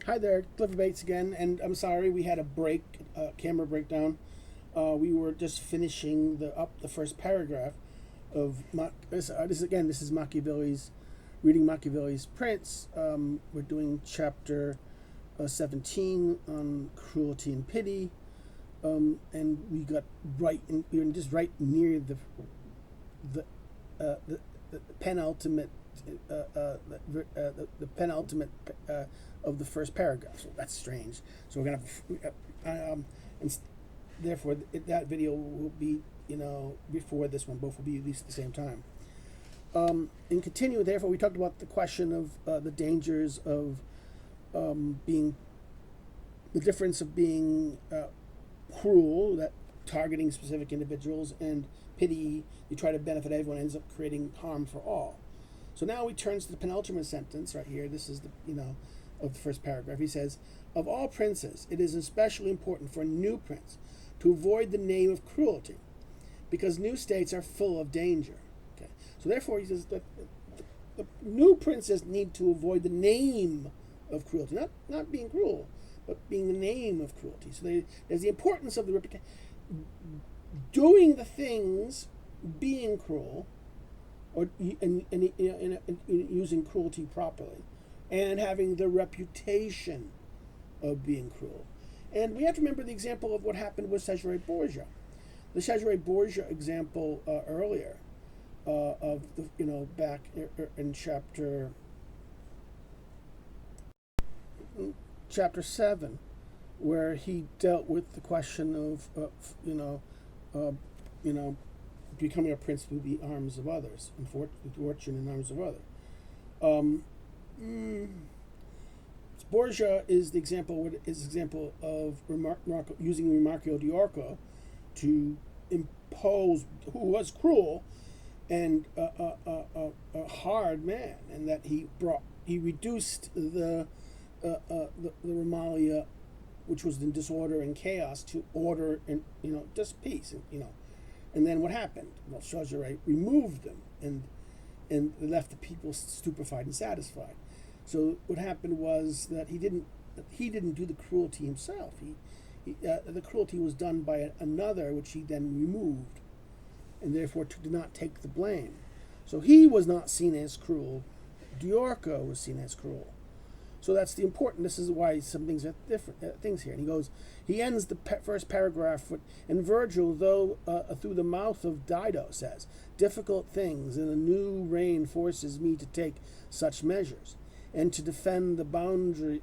Hi there, Clifford Bates again, and I'm sorry we had a camera breakdown. We were just finishing the first paragraph of this is Machiavelli's reading Machiavelli's Prince. We're doing chapter 17 on cruelty and pity, and we got we were just right near the penultimate the penultimate of the first paragraph. So that's strange. So we're gonna and therefore that video will be before this one. Both will be released at the same time. In continuing, therefore, we talked about the question of the dangers of being the difference of being cruel, that targeting specific individuals, and pity, you try to benefit everyone, ends up creating harm for all. So now he turns to the penultimate sentence right here. This is of the first paragraph. He says, "Of all princes, it is especially important for a new prince to avoid the name of cruelty, because new states are full of danger." Okay. So therefore, he says that the new princes need to avoid the name of cruelty, not being cruel, but being the name of cruelty. So there's the importance of the reputation, doing the things, being cruel, or using cruelty properly, and having the reputation of being cruel. And we have to remember the example of what happened with Cesare Borgia. The Cesare Borgia example earlier of back in chapter 7, where he dealt with the question of becoming a prince through the arms of others, and fortune in the arms of others. Borgia is the example of using Remarcio di Orco to impose, who was cruel and a hard man, and that he reduced the Romalia, which was in disorder and chaos, to order and just peace, and then what happened? Well, Cesare removed them and left the people stupefied and satisfied. So what happened was that he didn't do the cruelty himself. The cruelty was done by another, which he then removed, and therefore did not take the blame. So he was not seen as cruel. Diorco was seen as cruel. So that's the important. This is why some things are different things here. And he ends the first paragraph with, and Virgil, though through the mouth of Dido, says, "Difficult things in a new reign forces me to take such measures, and to defend the boundaries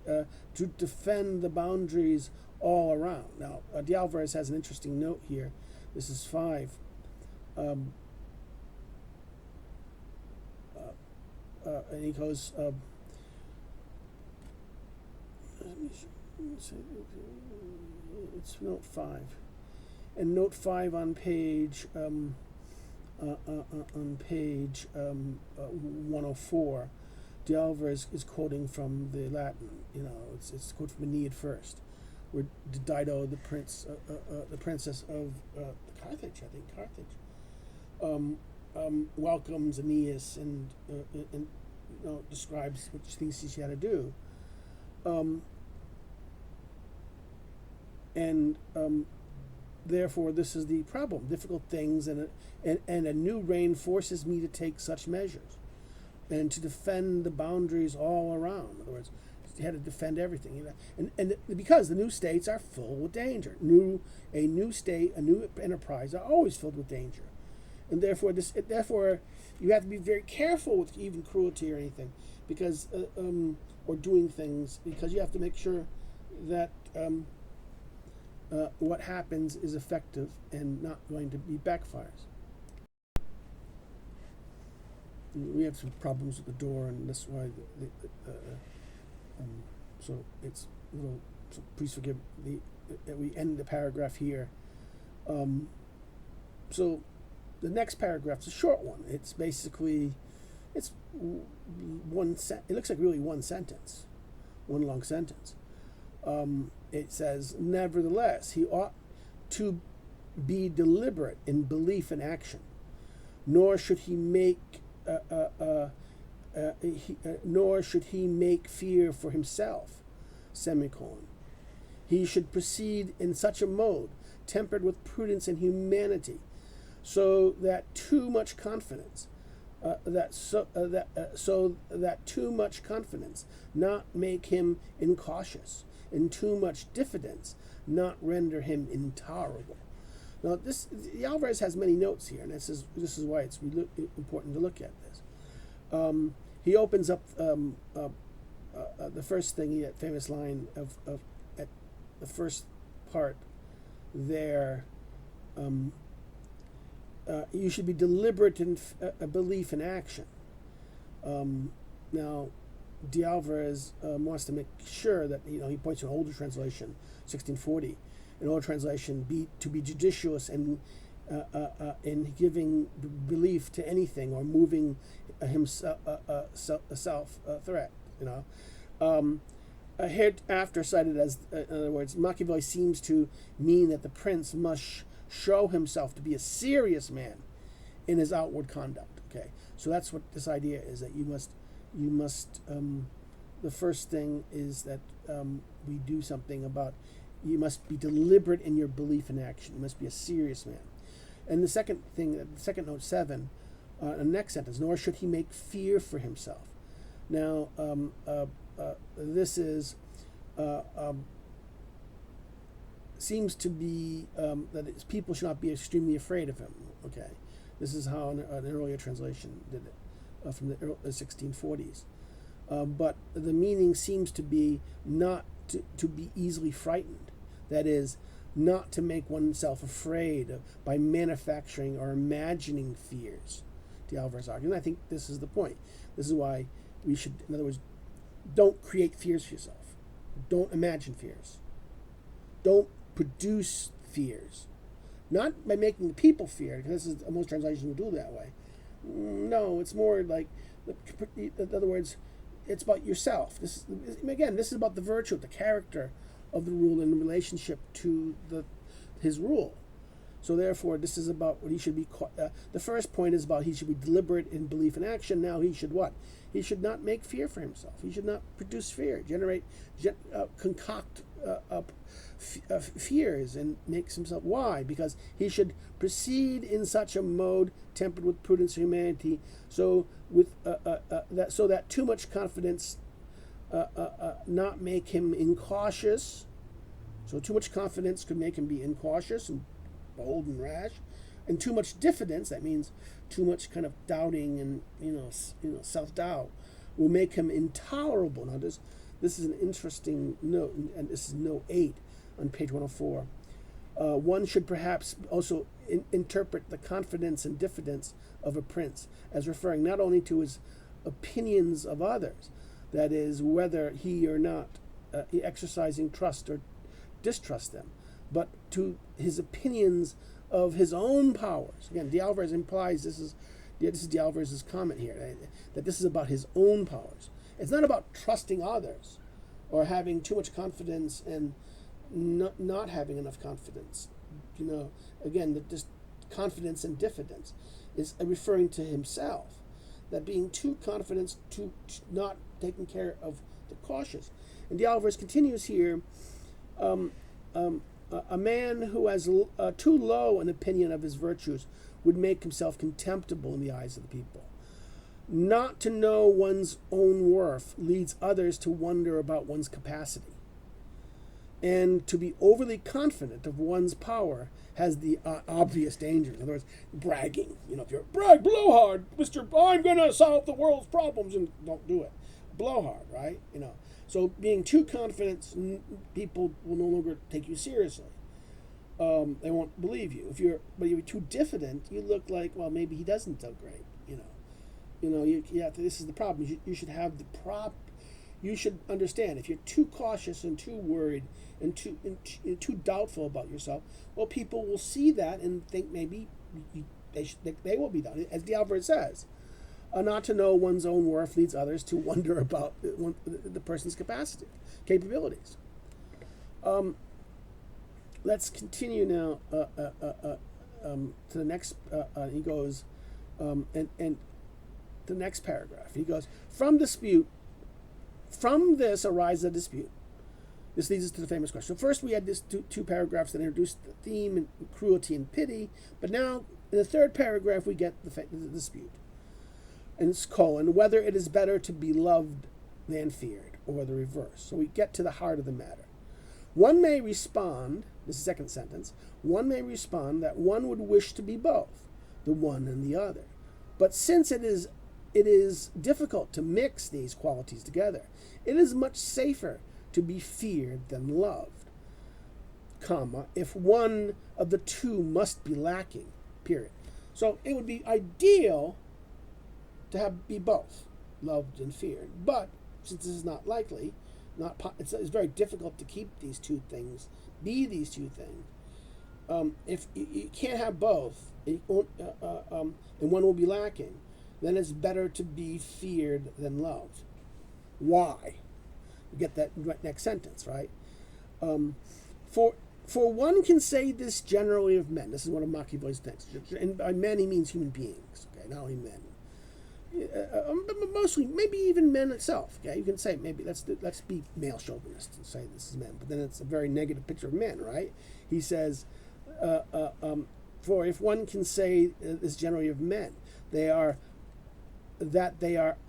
all around." Now, de Alvarez has an interesting note here. This is 5. And he goes. It's note 5, and note 5 on page 104. De Alvarez is quoting from the Latin. It's a quote from Aeneid first, where Dido, the princess of Carthage, welcomes Aeneas and describes what she thinks she had to do. Therefore, this is the problem. Difficult things, and a new reign forces me to take such measures, and to defend the boundaries all around. In other words, he had to defend everything, and because the new states are full with danger. A new state, a new enterprise are always filled with danger, and therefore you have to be very careful with even cruelty or anything, because or doing things, because you have to make sure that what happens is effective and not going to be backfires. We have some problems with the door, and that's why so it's a little. So please forgive we end the paragraph here. So the next paragraph is a short one. It's basically it looks like really one sentence, one long sentence. It says, "Nevertheless, he ought to be deliberate in belief and action, nor should he make fear for himself, semicolon. He should proceed in such a mode, tempered with prudence and humanity, so that too much confidence, so that too much confidence not make him incautious, and too much diffidence not render him intolerable. Now, the Alvarez has many notes here, and this is why it's really important to look at this. He opens up the first thing, that famous line of at the first part there. You should be deliberate in belief and action. Now, de Alvarez wants to make sure that he points to an older translation, 1640. An older translation, to be judicious and in giving belief to anything or moving himself self threat. Hereafter cited as, in other words, Machiavelli seems to mean that the prince must show himself to be a serious man in his outward conduct. Okay, so that's what this idea is, that you must. The first thing is that we do something about. You must be deliberate in your belief and action. You must be a serious man. And the second thing, the second note 7, the next sentence, nor should he make fear for himself. Now, this is seems to be that people should not be extremely afraid of him. Okay, this is how an earlier translation did it from the 1640s. But the meaning seems to be not to be easily frightened. That is, not to make oneself afraid by manufacturing or imagining fears. De Alvarez argues, and I think this is the point. This is why we should, in other words, don't create fears for yourself. Don't imagine fears. Don't produce fears. Not by making the people fear, because this is most translations will do it that way. No, it's more like, in other words, it's about yourself. This is about the virtue, the character of the rule in relationship to his rule. So therefore, this is about what he should be. The first point is about he should be deliberate in belief and action. Now he should what? He should not make fear for himself. He should not produce fear, concoct fears and makes himself. Why? Because he should proceed in such a mode tempered with prudence and humanity, so that too much confidence not make him incautious. So too much confidence could make him be incautious and bold and rash, and too much diffidence, that means too much kind of doubting and self-doubt, will make him intolerable. Now this is an interesting note, and this is note 8 on page 104. One should perhaps also interpret the confidence and diffidence of a prince as referring not only to his opinions of others, that is, whether he or not exercising trust or distrust them, but to his opinions of his own powers. Again, de Alvarez implies this is de Alvarez's comment here, that this is about his own powers. It's not about trusting others or having too much confidence and not having enough confidence. Again, this confidence and diffidence is referring to himself, that being too confident, to not taking care of the cautious. And de Alvarez continues here, a man who has too low an opinion of his virtues would make himself contemptible in the eyes of the people. Not to know one's own worth leads others to wonder about one's capacity. And to be overly confident of one's power has the obvious danger. In other words, bragging. If you're brag, blow hard, Mr. I'm going to solve the world's problems, and don't do it. Blow hard, right? So being too confident, people will no longer take you seriously. They won't believe you. But you're too diffident, you look like, well, maybe he doesn't do great. This is the problem. You should have you should understand, if you're too cautious and too worried and too doubtful about yourself, well, people will see that and think maybe they will be done. As de Alvarez says, not to know one's own worth leads others to wonder about the person's capabilities. Let's continue now to the next. He goes, and the next paragraph. He goes, from this arises a dispute, This leads us to the famous question. So first we had these two paragraphs that introduced the theme and cruelty and pity, but now in the third paragraph we get the dispute. And it's colon, whether it is better to be loved than feared, or the reverse. So we get to the heart of the matter. One may respond, this is the second sentence, one may respond that one would wish to be both, the one and the other. But since it is difficult to mix these qualities together, it is much safer to be feared than loved, comma, if one of the two must be lacking, period. So it would be ideal to be both, loved and feared. But since this is not likely, it's very difficult to keep these two things, these two things. If you can't have both, and one will be lacking, then it's better to be feared than loved. Why? You get that next sentence, right? For one can say this generally of men. This is one of Machiavelli's things. And by men he means human beings, okay, not only men. But mostly, maybe even men itself. Okay, you can say maybe let's be male chauvinist and say this is men, but then it's a very negative picture of men, right? He says, for if one can say this generally of men, they are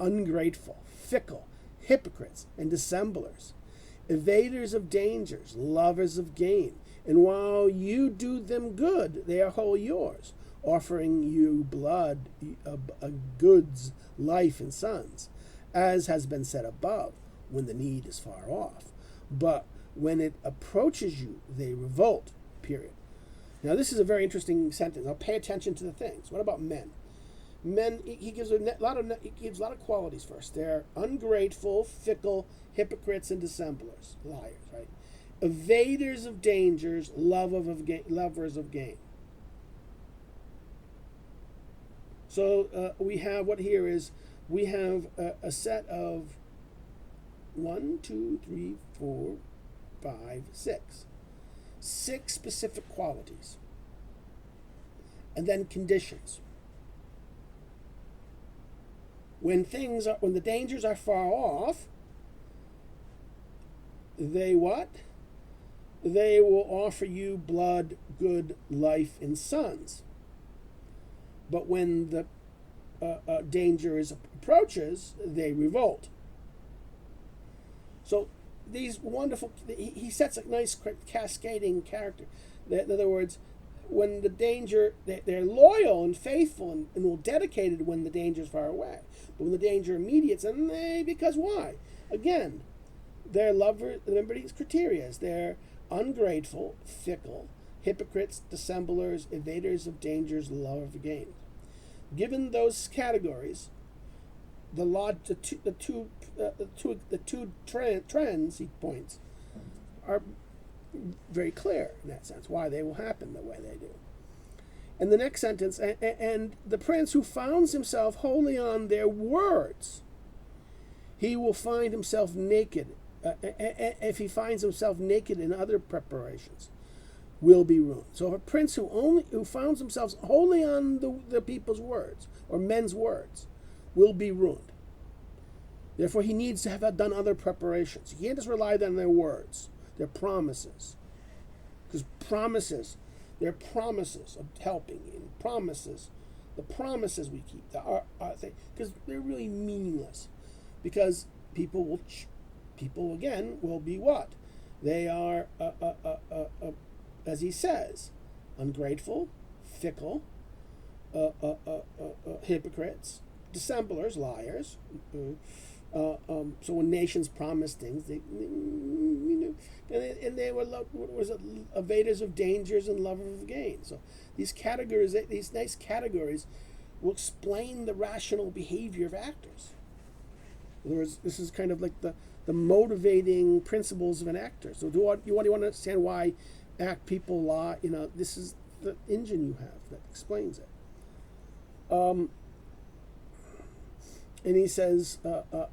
ungrateful, fickle, hypocrites, and dissemblers, evaders of dangers, lovers of gain, and while you do them good, they are wholly yours, offering you blood, goods, life, and sons, as has been said above, when the need is far off. But when it approaches you, they revolt, period. Now, this is a very interesting sentence. Now, pay attention to the things. What about men? Men, he gives a lot of qualities first. They're ungrateful, fickle, hypocrites, and dissemblers, liars, right? Evaders of dangers, lovers of gain. So we have a set of 1, 2, 3, 4, 5, 6. 6 specific qualities. And then conditions. When the dangers are far off, they what? They will offer you blood, good, life, and sons. But when the danger approaches, they revolt. So these wonderful, he sets a nice cascading character. In other words, when the danger, they're loyal and faithful and will dedicated when the danger is far away. But when the danger immediates, and because why? Again, they're lovers. Remember these criteria. They're ungrateful, fickle, hypocrites, dissemblers, evaders of dangers, lovers of gain. Given those categories, the two trends he points are very clear in that sense, why they will happen the way they do. And the next sentence, and the prince who founds himself wholly on their words, he will find himself naked. If he finds himself naked in other preparations, will be ruined. So if a prince who founds himself wholly on the people's words, or men's words, will be ruined. Therefore, he needs to have done other preparations. He can't just rely on their words, their promises. Because they're promises of helping, and the promises we keep, because they're really meaningless. Because people again will be what? They are, as he says, ungrateful, fickle, hypocrites, dissemblers, liars. So when nations promise things, and they were evaders of dangers and lovers of gain. So these categories, these nice categories, will explain the rational behavior of actors. In other words, this is kind of like the motivating principles of an actor. So do you want to understand why people lie? This is the engine you have that explains it. And he says,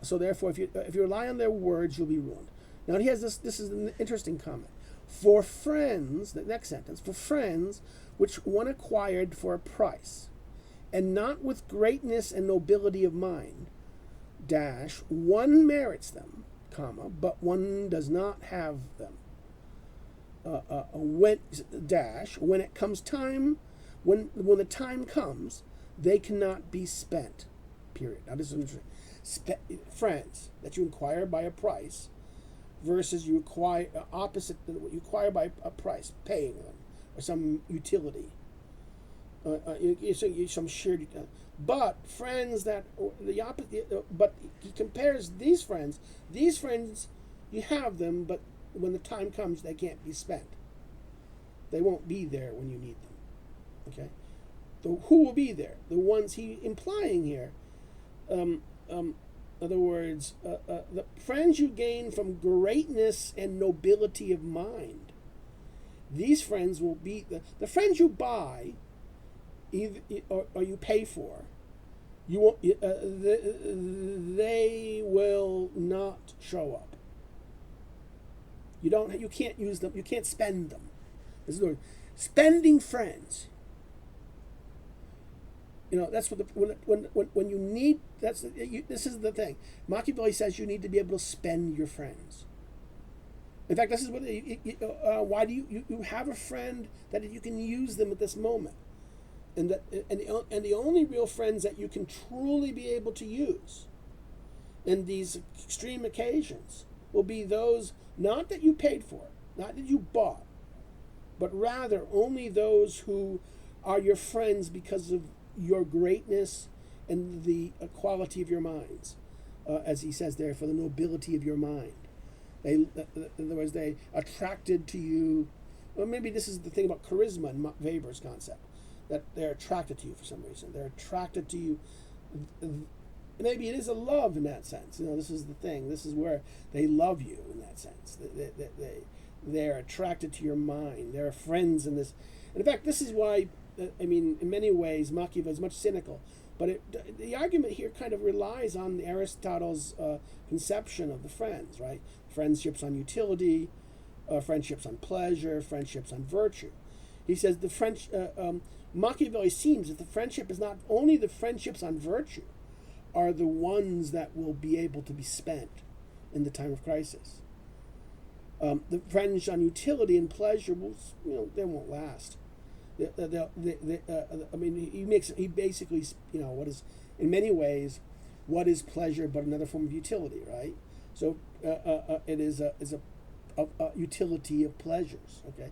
so therefore, if you rely on their words, you'll be ruined. Now he has this is an interesting comment. For friends, the next sentence, for friends which one acquired for a price, and not with greatness and nobility of mind, one merits them, comma, but one does not have them. When it comes time, when the time comes, they cannot be spent. Period. Now this is interesting. Friends that you acquire by a price versus you acquire opposite. You acquire by a price, paying them or some utility. Some shared. But friends that the opposite. But he compares these friends. These friends, you have them, but when the time comes, they can't be spent. They won't be there when you need them. Okay, who will be there? The ones he implying here. In other words, the friends you gain from greatness and nobility of mind. These friends will be the friends you buy, either or you pay for. You won't. They will not show up. You don't. You can't use them. You can't spend them. This is the word. Spending friends. That's what when you need. This is the thing. Machiavelli says you need to be able to spend your friends. In fact, this is what. Why do you have a friend that you can use them at this moment, and the only real friends that you can truly be able to use, in these extreme occasions, will be those not that you paid for, not that you bought, but rather only those who are your friends because of your greatness and the quality of your minds, as he says there, for the nobility of your mind. In other words, they attracted to you. Well, maybe this is the thing about charisma in Weber's concept, that they're attracted to you for some reason. They're attracted to you. Maybe it is a love in that sense. This is the thing. This is where they love you in that sense. They're attracted to your mind. They're friends in this. And in fact, this is why, in many ways, Machiavelli is much cynical. But the argument here kind of relies on Aristotle's conception of the friends, right? Friendships on utility, friendships on pleasure, friendships on virtue. He says Machiavelli seems that the friendship is not only the friendships on virtue are the ones that will be able to be spent in the time of crisis. The friends on utility and pleasure will, they won't last. He basically, what is, in many ways, what is pleasure but another form of utility, right? So it is a utility of pleasures, okay,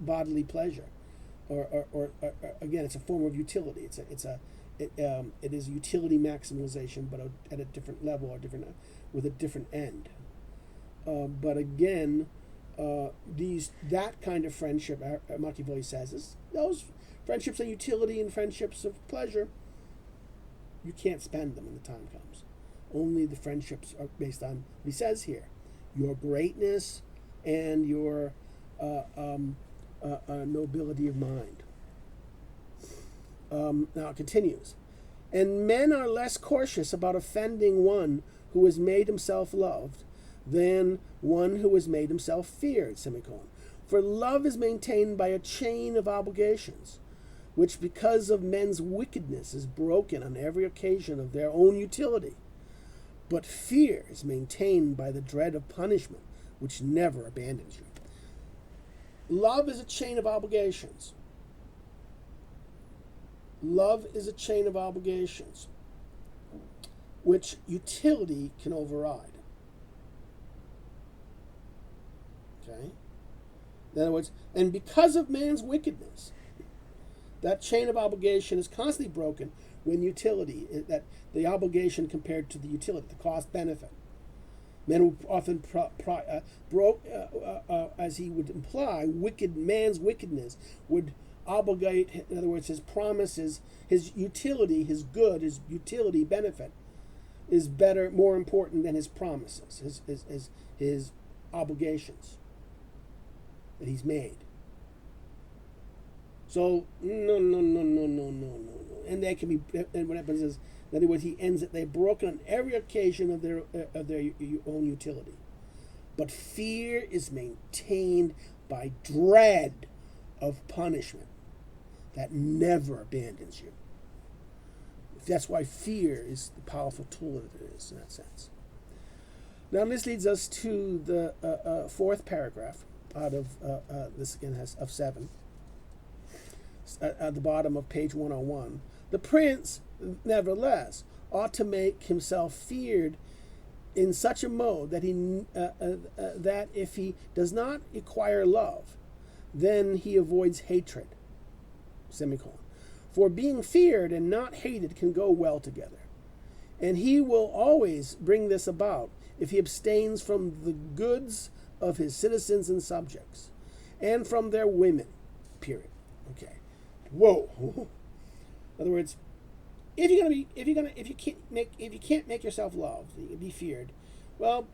bodily pleasure, or again, it's a form of utility. It is utility maximization, but at a different level or with a different end. But again, that kind of friendship, Machiavelli says, is those friendships of utility and friendships of pleasure. You can't spend them when the time comes. Only the friendships are based on what he says here: your greatness and your nobility of mind. Now it continues. And men are less cautious about offending one who has made himself loved than one who has made himself feared, semicolon. For love is maintained by a chain of obligations, which because of men's wickedness is broken on every occasion of their own utility. But fear is maintained by the dread of punishment, which never abandons you. Love is a chain of obligations. Love is a chain of obligations, which utility can override. Okay? In other words, and because of man's wickedness, that chain of obligation is constantly broken when utility, that the obligation compared to the utility, the cost benefit. Men will often as he would imply, man's wickedness would obligate, in other words, his promises, his utility, his good, his utility benefit is better, more important than his promises, his obligations that he's made. So no. And that can be, and what happens is, in other words, he ends it. They're broken on every occasion of their own utility, but fear is maintained by dread of punishment that never abandons you. That's why fear is the powerful tool that it is in that sense. Now this leads us to the fourth paragraph out of this again has of 7. At the bottom of page 101. The prince, nevertheless, ought to make himself feared in such a mode that that if he does not acquire love, then he avoids hatred. Semicolon. For being feared and not hated can go well together, and he will always bring this about if he abstains from the goods of his citizens and subjects, and from their women. Period. Okay. Whoa. In other words, if you can't make yourself loved, you can be feared. Well,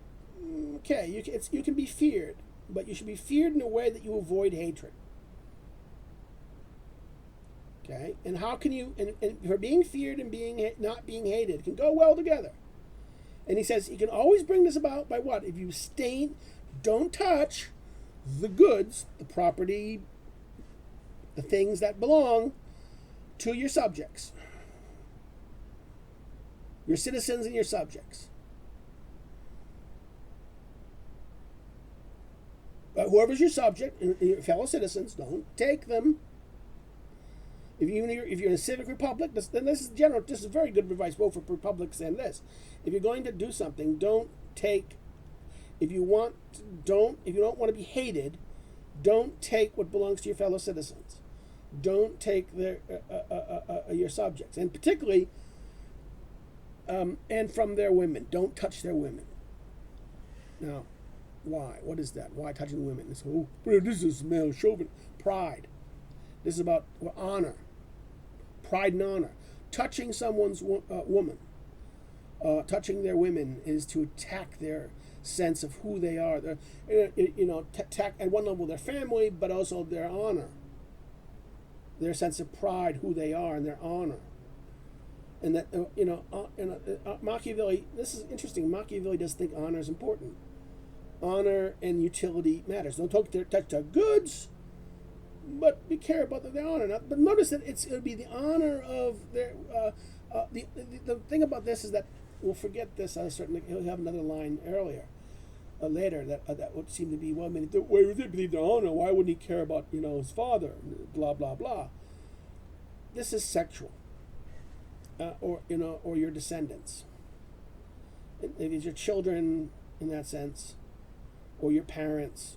okay, you can be feared, but you should be feared in a way that you avoid hatred. Okay, and how can you? And for being feared and not being hated can go well together. And he says he can always bring this about by what? If you don't touch the goods, the property, the things that belong to your subjects, your citizens and your subjects. Whoever's your subject, your fellow citizens, don't take them. If you're in a civic republic, then this is very good advice both for republics and this. If you're going to do something, don't take. If you don't want to be hated, don't take what belongs to your fellow citizens. Don't take your subjects, and particularly, and from their women. Don't touch their women. Now, why? What is that? Why touching women? This is male chauvinism. Pride. This is about honor. Pride and honor. Touching someone's woman, touching their women is to attack their sense of who they are. Attack at one level their family, but also their honor, their sense of pride, who they are, and their honor. And that Machiavelli. This is interesting. Machiavelli does think honor is important. Honor and utility matters. Don't touch their goods, but be careful about their honor. But notice that it'll be the honor of their. The thing about this is that we'll forget this. He'll have another line later that would seem to be, well, I mean, if they believe their honor, why wouldn't he care about his father? Blah blah blah. This is sexual, or your descendants. If it's your children in that sense, or your parents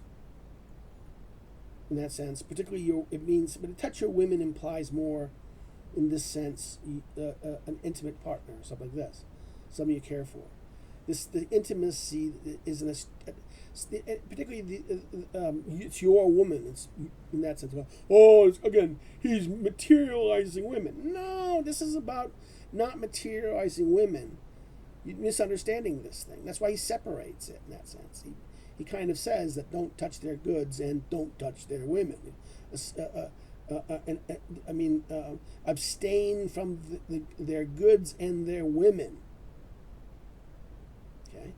in that sense, particularly but to touch your women implies more in this sense, an intimate partner, something like this, somebody you care for. The intimacy is particularly it's your woman. It's in that sense. Again, he's materializing women. No, this is about not materializing women. You're misunderstanding this thing. That's why he separates it in that sense. He kind of says that don't touch their goods and don't touch their women. Abstain from their goods and their women. Okay.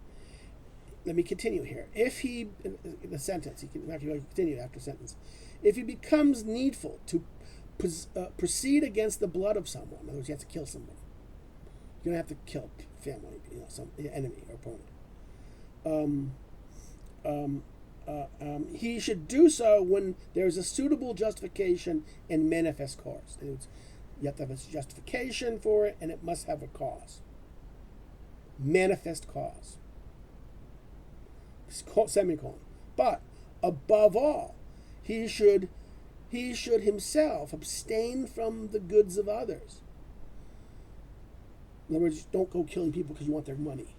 Let me continue here. If he, the sentence, he can actually continue after sentence. If it becomes needful to proceed against the blood of someone, in other words, you have to kill somebody. You're going to have to kill family, some enemy or opponent. He should do so when there is a suitable justification and manifest cause. You have to have a justification for it, and it must have a cause. Manifest cause. Semicolon. But above all, he should himself abstain from the goods of others. In other words, don't go killing people because you want their money.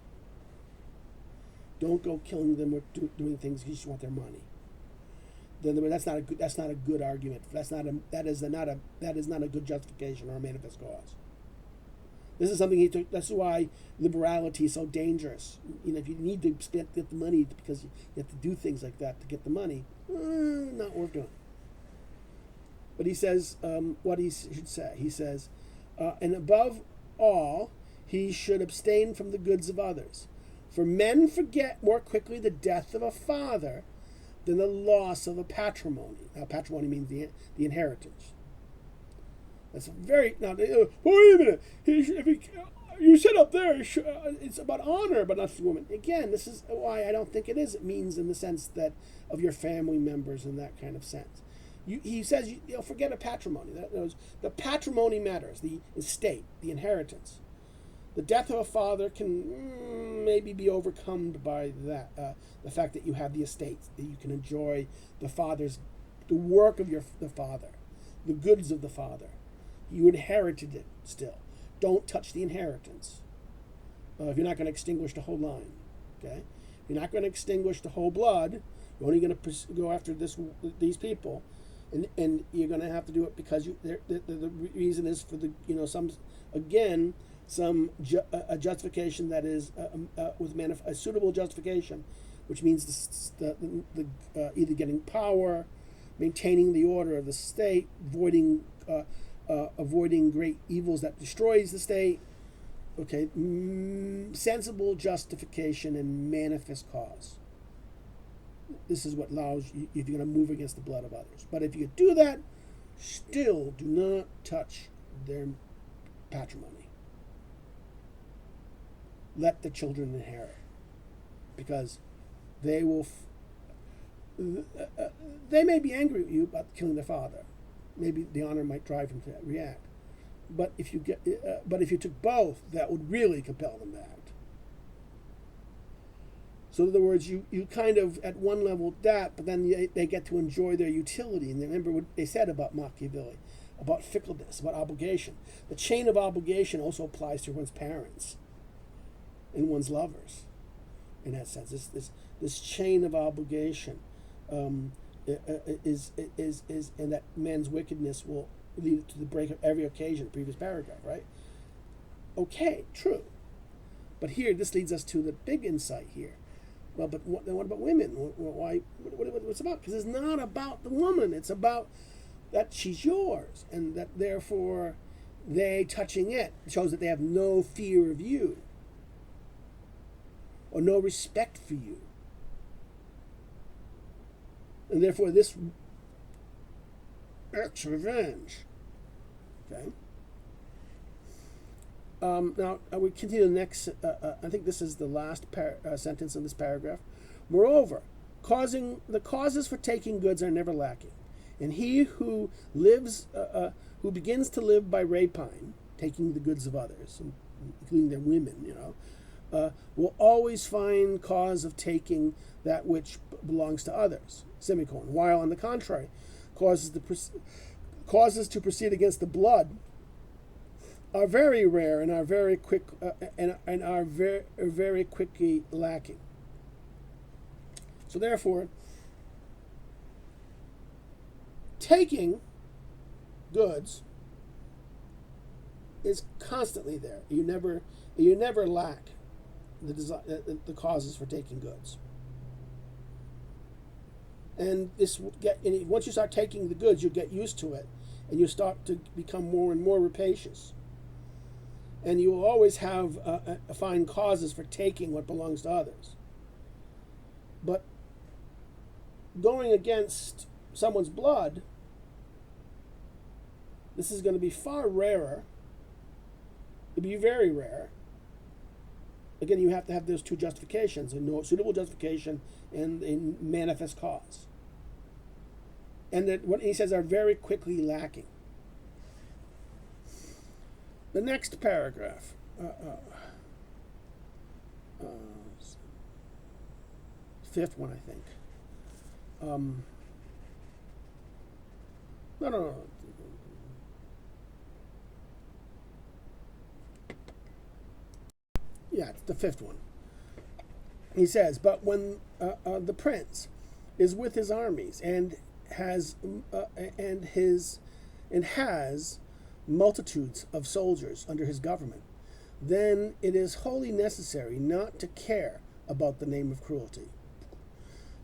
Don't go killing them or doing things because you want their money. That's not a good argument. That is not a good justification or a manifest cause. This is something he took. That's why liberality is so dangerous. If you need to get the money because you have to do things like that to get the money, not worth doing. But he says what he should say. He says, and above all, he should abstain from the goods of others. For men forget more quickly the death of a father than the loss of a patrimony. Now, patrimony means the inheritance. That's very... Now, wait a minute. you said up there it's about honor, but not for women. Again, this is why I don't think it is. It means in the sense that of your family members in that kind of sense. He says, forget a patrimony. The patrimony matters, the estate, the inheritance. The death of a father can maybe be overcome by that, the fact that you have the estate, that you can enjoy the work of the father, the goods of the father. You inherited it still. Don't touch the inheritance. If you're not going to extinguish the whole line, okay? If you're not going to extinguish the whole blood, you're only going to go after these people, and you're going to have to do it because the reason is for a justification that is with a suitable justification, which means either getting power, maintaining the order of the state, avoiding great evils that destroys the state. Okay, sensible justification and manifest cause. This is what allows you, if you're going to move against the blood of others. But if you do that, still do not touch their patrimony. Let the children inherit, because they will. They may be angry at you about killing their father. Maybe the honor might drive them to react. But if you took both, that would really compel them to act. So in other words, you kind of at one level that, but then they get to enjoy their utility. And remember what they said about Machiavelli, about fickleness, about obligation. The chain of obligation also applies to one's parents and one's lovers. In that sense, this chain of obligation is and that man's wickedness will lead to the break of every occasion. Previous paragraph, right? Okay, true. But here, this leads us to the big insight here. Well, but what about women? Why? What's it about? Because it's not about the woman. It's about that she's yours, and that therefore they touching it shows that they have no fear of you or no respect for you. And therefore this acts revenge. Okay? Now, we continue the next, I think this is the last sentence in this paragraph. Moreover, the causes for taking goods are never lacking. And he who begins to live by rapine, taking the goods of others, including their women, will always find cause of taking that which belongs to others, semicolon. While on the contrary, causes to proceed against the blood are very rare and are very quick and are very quickly lacking. So therefore, taking goods is constantly there. You never lack the causes for taking goods. And once you start taking the goods, you get used to it, and you start to become more and more rapacious. And you will always find causes for taking what belongs to others. But going against someone's blood, this is going to be far rarer. It'll be very rare. Again, you have to have those two justifications, a suitable justification and a manifest cause. And that what he says are very quickly lacking. The next paragraph, fifth one, I think. No. Yeah, it's the fifth one. He says, but when the prince is with his armies and has multitudes of soldiers under his government, then it is wholly necessary not to care about the name of cruelty.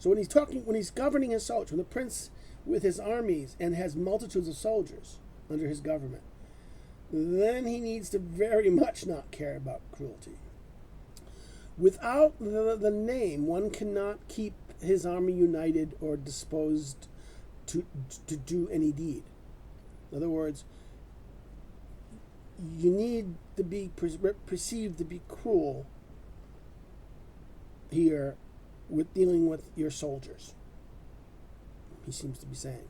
So when he's governing his soldiers, when the prince with his armies and has multitudes of soldiers under his government, then he needs to very much not care about cruelty. Without the name, one cannot keep his army united or disposed to do any deed. In other words, you need to be perceived to be cruel here with dealing with your soldiers, he seems to be saying.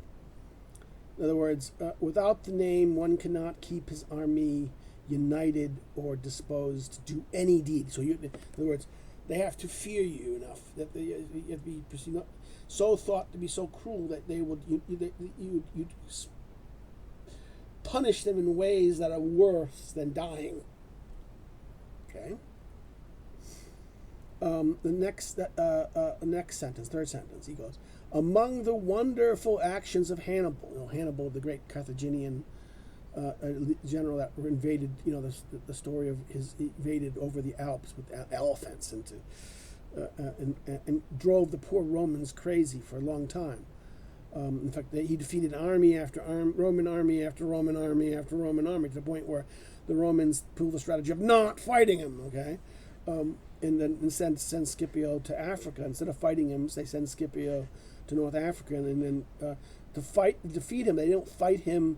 In other words, without the name, one cannot keep his army united or disposed to do any deed. So, in other words, they have to fear you enough that you have to be perceived, so thought to be so cruel that they would you punish them in ways that are worse than dying. Okay. The next sentence, third sentence, he goes, among the wonderful actions of Hannibal, Hannibal, the great Carthaginian general that invaded, the story of his invaded over the Alps with elephants and drove the poor Romans crazy for a long time. In fact, he defeated army after Roman army after Roman army after Roman army, to the point where the Romans pulled the strategy of not fighting him. Okay. And then send Scipio to Africa. Instead of fighting him, they send Scipio to North Africa, and then to defeat him. They don't fight him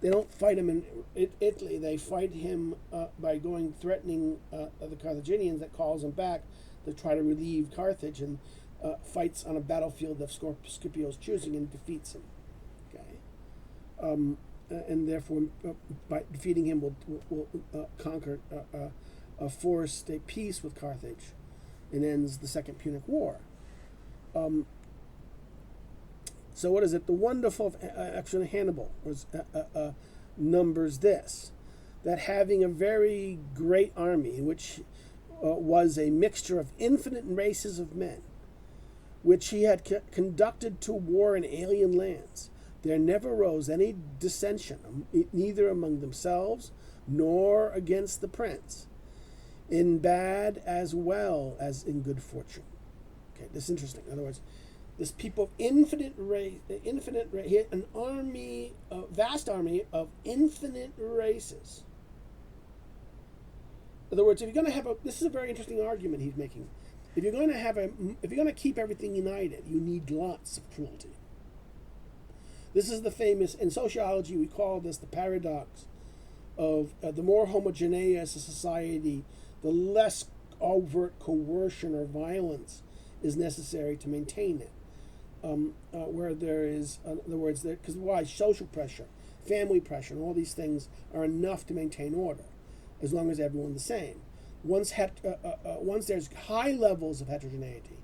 in Italy. They fight him by threatening the Carthaginians that calls them back to try to relieve Carthage, and fights on a battlefield of Scipio's choosing and defeats him. Okay, and therefore by defeating him will conquer. Forced a peace with Carthage and ends the Second Punic War. So what is it? The wonderful action of Hannibal numbers this, that having a very great army, in which was a mixture of infinite races of men, which he had conducted to war in alien lands, there never rose any dissension, neither among themselves nor against the prince, in bad as well as in good fortune. Okay, this is interesting. In other words, this people of infinite race, an army, a vast army of infinite races. In other words, if you're going to have this is a very interesting argument he's making. If you're going to keep everything united, you need lots of cruelty. This is the famous, in sociology we call this the paradox of the more homogeneous a society, the less overt coercion or violence is necessary to maintain it. Where there is, in other words, because why? Social pressure, family pressure, and all these things are enough to maintain order, as long as everyone's the same. Once there's high levels of heterogeneity,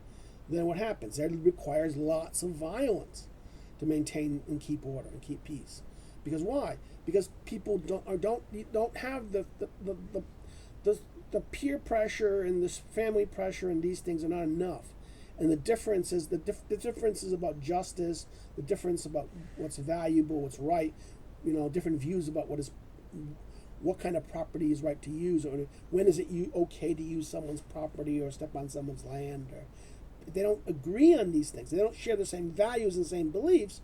then what happens? It requires lots of violence to maintain and keep order and keep peace. Because why? Because people don't have the peer pressure and this family pressure, and these things are not enough. And the difference is the difference is about justice, the difference about what's valuable, what's right, different views about what kind of property is right to use, or when is it okay to use someone's property or step on someone's land. Or if they don't agree on these things, they don't share the same values and the same beliefs,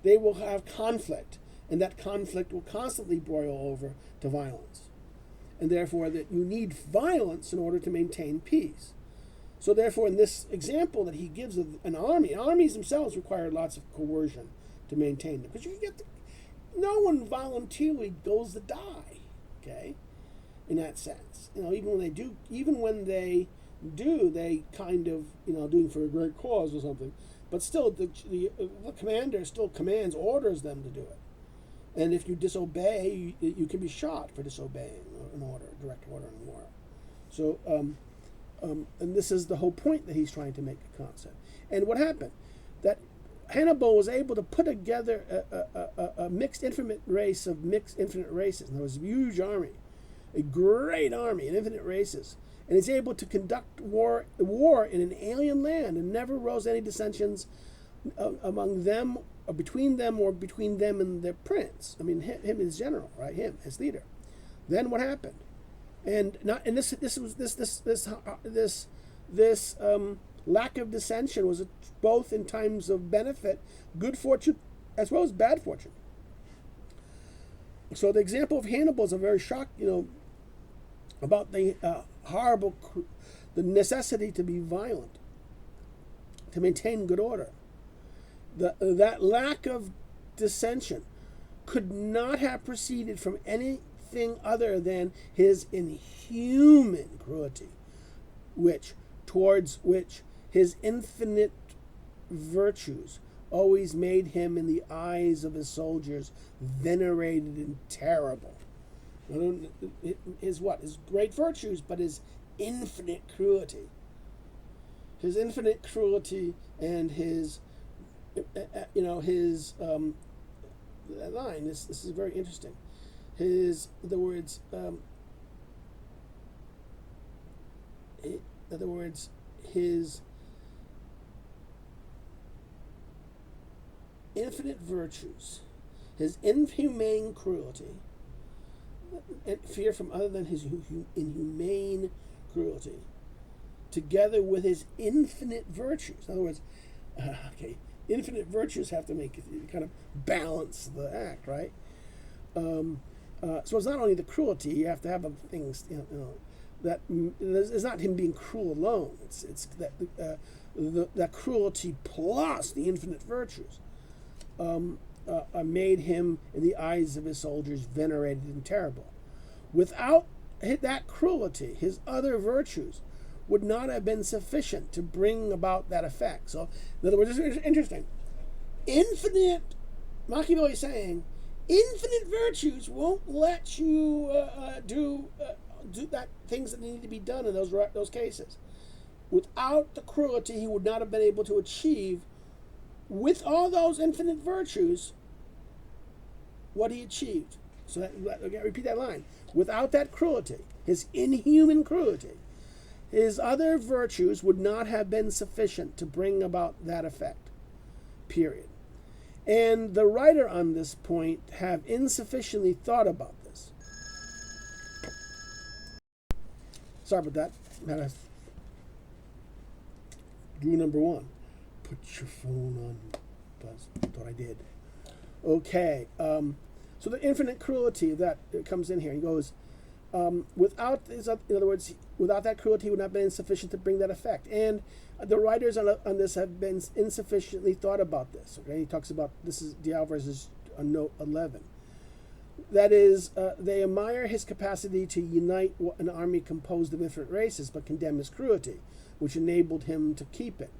they will have conflict, and that conflict will constantly boil over to violence. And therefore that you need violence in order to maintain peace. So therefore, in this example that he gives of an army, armies themselves require lots of coercion to maintain them. Because no one voluntarily goes to die, okay, in that sense. Even when they do, they kind of, doing for a great cause or something. But still, the commander still orders them to do it. And if you disobey, you can be shot for disobeying an order, direct order in war. So, and this is the whole point that he's trying to make a concept. And what happened? That Hannibal was able to put together a mixed infinite race of mixed infinite races. And there was a huge army, a great army of infinite races. And he's able to conduct war in an alien land, and never rose any dissensions among them, or between them, or between them and their prince. I mean, him as general, right? Him as leader. Then what happened? And this lack of dissension was both in times of benefit, good fortune, as well as bad fortune. So the example of Hannibal is a very shock, about the the necessity to be violent, to maintain good order. That lack of dissension could not have proceeded from any anything other than his inhuman cruelty, towards which his infinite virtues always made him, in the eyes of his soldiers, venerated and terrible. His what? His great virtues, but his infinite cruelty. His infinite cruelty and his, his line. This is very interesting. His, in other words, his infinite virtues, his inhumane cruelty, and fear from other than his inhumane cruelty, together with his infinite virtues. In other words, infinite virtues have to kind of balance the act, right? So it's not only the cruelty; you have to have other things. That it's not him being cruel alone. It's that that cruelty plus the infinite virtues made him, in the eyes of his soldiers, venerated and terrible. Without that cruelty, his other virtues would not have been sufficient to bring about that effect. So, in other words, it's interesting. Machiavelli is saying, infinite virtues won't let you do that things that need to be done in those cases. Without the cruelty, he would not have been able to achieve, with all those infinite virtues, what he achieved. So repeat that line. Without that cruelty, his inhuman cruelty, his other virtues would not have been sufficient to bring about that effect. Period. And the writer on this point have insufficiently thought about this. Sorry about that. Rule number 1. Put your phone on buzz. Thought I did. Okay. So the infinite cruelty that comes in here. He goes, without that cruelty would not have been sufficient to bring that effect. And the writers on this have been insufficiently thought about this. Okay, he talks about, this is D'Alvarez's note 11. That is, they admire his capacity to unite an army composed of different races, but condemn his cruelty, which enabled him to keep it.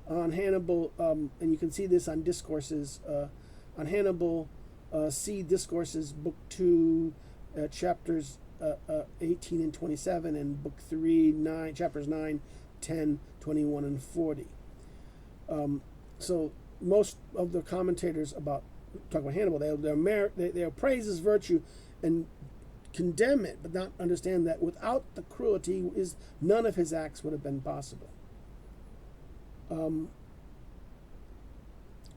On Hannibal, and you can see this on Discourses, on Hannibal, see Discourses, Book 2, chapters 18 and 27, and Book 3, chapters 9, 10, 21, and 40. So most of the commentators talk about Hannibal, they praise his virtue and condemn it, but not understand that without the cruelty, none of his acts would have been possible.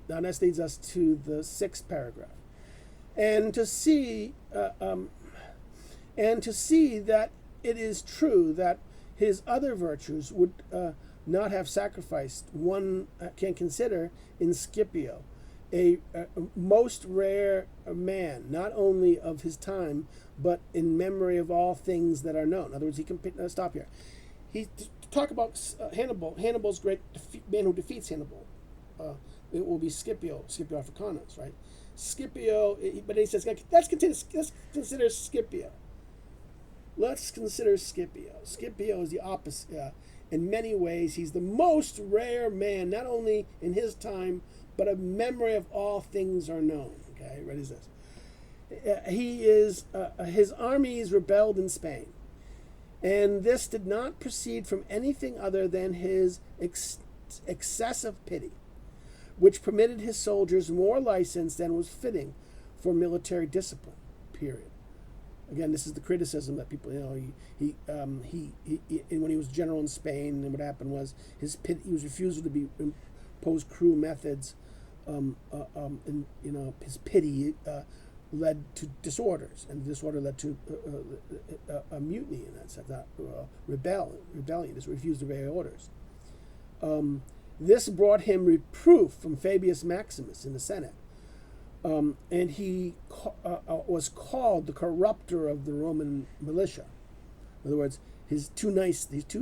Now this leads us to the 6th paragraph, and to see that it is true that his other virtues would not have sacrificed. One can consider in Scipio, a most rare man, not only of his time, but in memory of all things that are known. In other words, he can stop here. He talk about Hannibal. Hannibal's great man who defeats Hannibal. It will be Scipio Africanus, right? Scipio, but he says, let's consider Scipio. Let's consider Scipio. Scipio is the opposite. In many ways, he's the most rare man, not only in his time, but a memory of all things are known. Okay, what is this? His armies rebelled in Spain, and this did not proceed from anything other than his excessive pity, which permitted his soldiers more license than was fitting for military discipline. Period. Again, this is the criticism that people, he when he was general in Spain, and what happened was his refusal to impose cruel methods, and his pity led to disorders, and the disorder led to a mutiny in that sense, rebellion. This refused to obey orders. This brought him reproof from Fabius Maximus in the Senate. And he was called the corrupter of the Roman militia. In other words, these two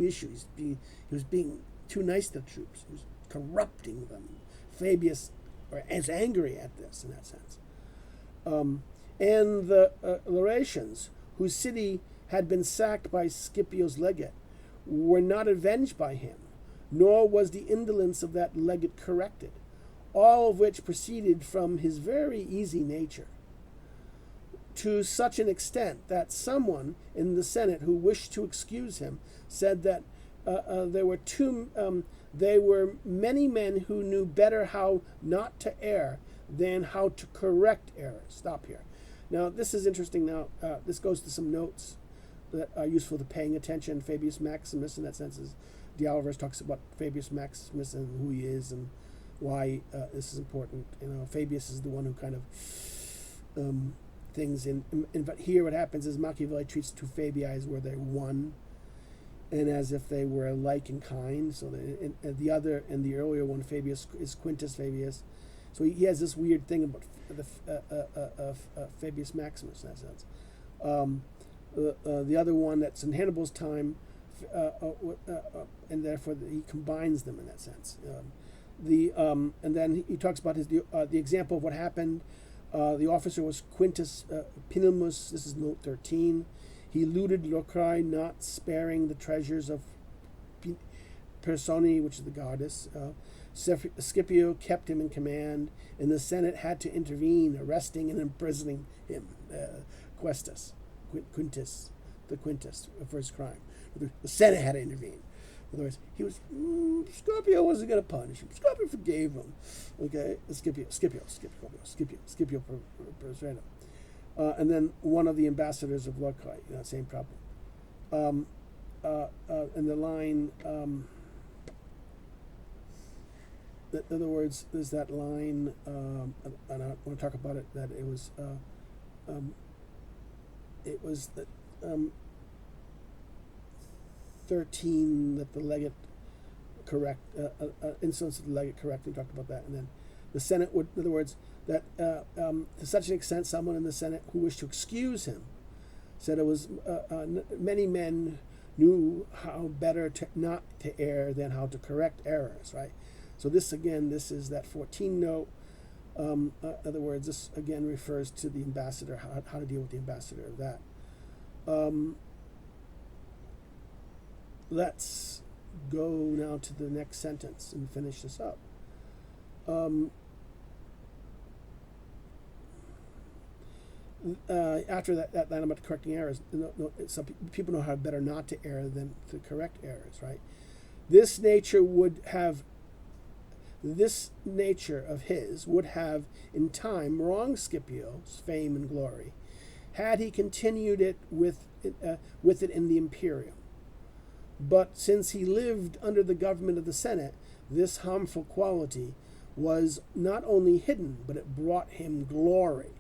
issues. He was being too nice to the troops. He was corrupting them. Fabius is angry at this in that sense. and the Laurentians, whose city had been sacked by Scipio's legate, were not avenged by him, nor was the indolence of that legate corrected, all of which proceeded from his very easy nature, to such an extent that someone in the Senate who wished to excuse him said that there were many men who knew better how not to err than how to correct errors. Stop here. Now, this is interesting. Now, this goes to some notes that are useful to paying attention. Fabius Maximus, in that sense, is Dialvarez talks about Fabius Maximus and who he is and why this is important. Fabius is the one who kind of things but here what happens is Machiavelli treats two Fabii as were they one, and as if they were alike in kind. So the other and the earlier one, Fabius, is Quintus Fabius. So he has this weird thing about Fabius Maximus in that sense. The other one that's in Hannibal's time, and therefore he combines them in that sense. And then he talks about the example of what happened. The officer was Quintus Pinimus. This is note 13. He looted Locri, not sparing the treasures of Persone, which is the goddess. Scipio kept him in command, and the Senate had to intervene, arresting and imprisoning him. Quintus, the Quintus, for his crime. The Senate had to intervene. In other words, he was Scipio wasn't going to punish him. Scipio forgave him. Okay, Scipio persuaded him. And then one of the ambassadors of Locri, same problem. And the line, in other words, there's that line, and I want to talk about it. That it was that 13 that the legate correct insolence of the legate correct. We talked about that, and then the Senate would, in other words, that to such an extent, someone in the Senate who wished to excuse him said it was many men knew how better not to err than how to correct errors. Right. So this is that 14 note. In other words, this again refers to the ambassador, how to deal with the ambassador of that. Let's go now to the next sentence and finish this up. After that line about correcting errors, some people know how better not to err than to correct errors, right? This nature of his would have in time wronged Scipio's fame and glory, had he continued it with it in the imperium. But since he lived under the government of the Senate, this harmful quality was not only hidden, but it brought him glory.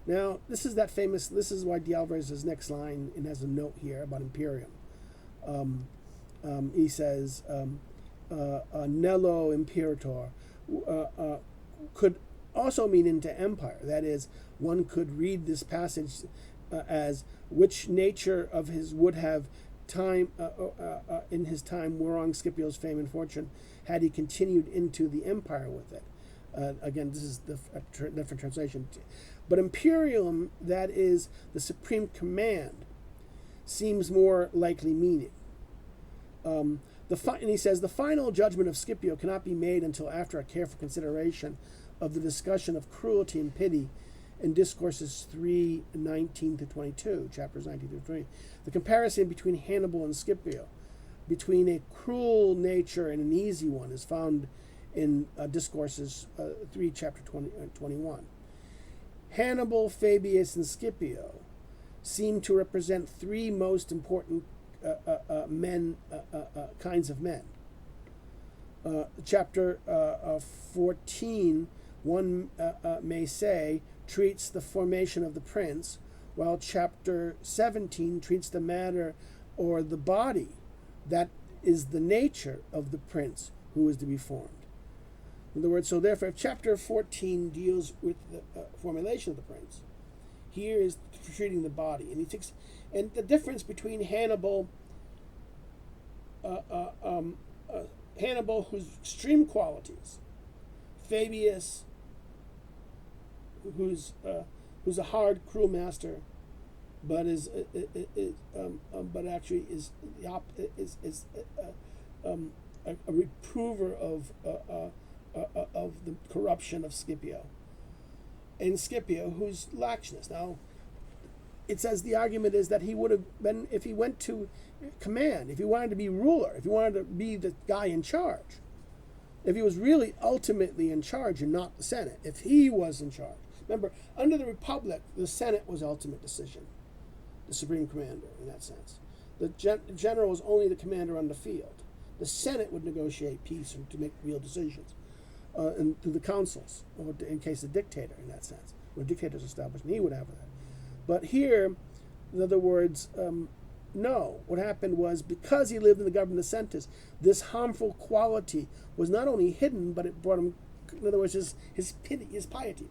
Now, this is why Dialvarez's next line, and has a note here about imperium. He says, Nello imperator could also mean into empire. That is, one could read this passage as which nature of his would have time in his time wrong Scipio's fame and fortune had he continued into the empire with it. Again, this is a different translation. But imperium, that is the supreme command, seems more likely meaning. And he says, the final judgment of Scipio cannot be made until after a careful consideration of the discussion of cruelty and pity in Discourses 3:19-22, chapters 19-20. The comparison between Hannibal and Scipio, between a cruel nature and an easy one, is found in Discourses 3, chapter 21. Hannibal, Fabius, and Scipio seem to represent three most important kinds of men. Chapter 14, one may say, treats the formation of the prince, while chapter 17 treats the matter or the body that is the nature of the prince who is to be formed. In other words, so therefore, if chapter 14 deals with the formulation of the prince, here is treating the body, and the difference between Hannibal, whose extreme qualities, Fabius, whose who's a hard, cruel master, but but actually is a reprover of the corruption of Scipio, and Scipio, who's laxness. Now, it says the argument is that he would have been, if he went to command, if he wanted to be ruler, if he wanted to be the guy in charge, if he was really ultimately in charge and not the Senate, if he was in charge. Remember, under the Republic, the Senate was ultimate decision, the supreme commander in that sense. The general was only the commander on the field. The Senate would negotiate peace and to make real decisions, and through the councils, or in case of dictator in that sense. When a dictator's established, and he would have that. But here, in other words, no. What happened was, because he lived in the government of Sentis, this harmful quality was not only hidden, but it brought him, in other words, his pity, his piety.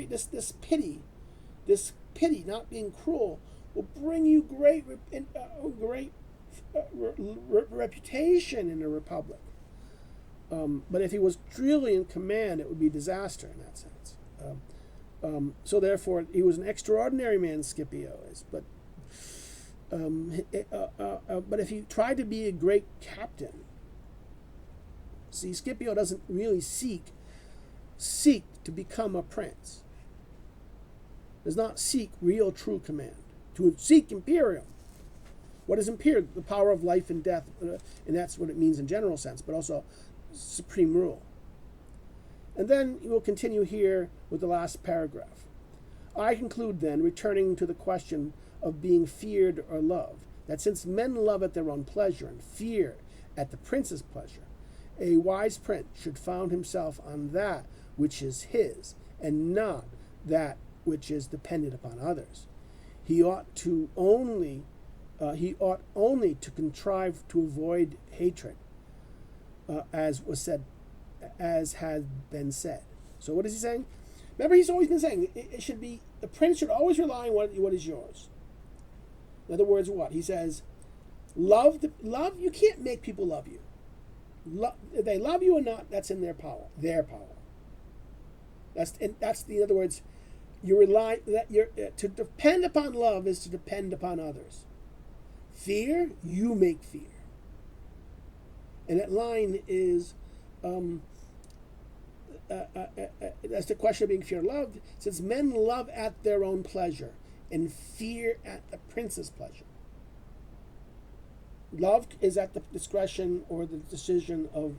This pity, not being cruel, will bring you great reputation in the Republic. But if he was truly in command, it would be disaster in that sense. So therefore, he was an extraordinary man, Scipio is. But if he tried to be a great captain, see, Scipio doesn't really seek to become a prince. Does not seek real, true command. To seek imperium. What is imperium? The power of life and death, and that's what it means in general sense, but also supreme rule. And then we will continue here with the last paragraph. I conclude then, returning to the question of being feared or loved, that since men love at their own pleasure and fear at the prince's pleasure, a wise prince should found himself on that which is his, and not that which is dependent upon others. He ought only to contrive to avoid hatred, as had been said. So what is he saying? Remember, he's always been saying it should be, the prince should always rely on what is yours. In other words, what he says, love. You can't make people love you. If they love you or not, that's in their power. Their power. That's the, in other words, to depend upon love is to depend upon others. Fear, you make fear. And that line is, that's the question of being fear loved. Since men love at their own pleasure and fear at the prince's pleasure. Love is at the discretion or the decision of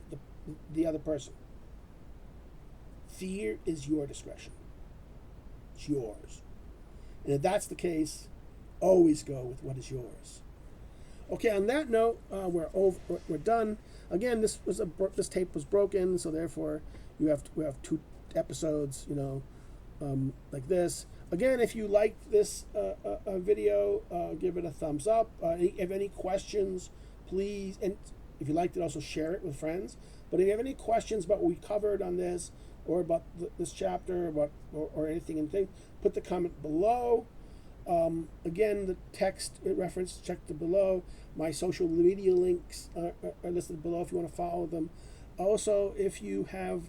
the other person. Fear is your discretion. It's yours. And if that's the case, always go with what is yours. Okay, on that note, we're done. Again, this tape was broken, so therefore we have 2 episodes, like this. Again, if you liked this video, give it a thumbs up. If you have any questions, please, and if you liked it, also share it with friends. But if you have any questions about what we covered on this, or about this chapter, or anything, put the comment below. Again, the text reference, check below. My social media links are listed below if you want to follow them. Also, if you have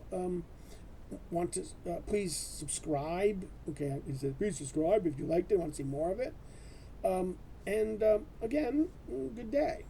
want to, please subscribe. Okay, he said please subscribe if you liked it, want to see more of it. Again, good day.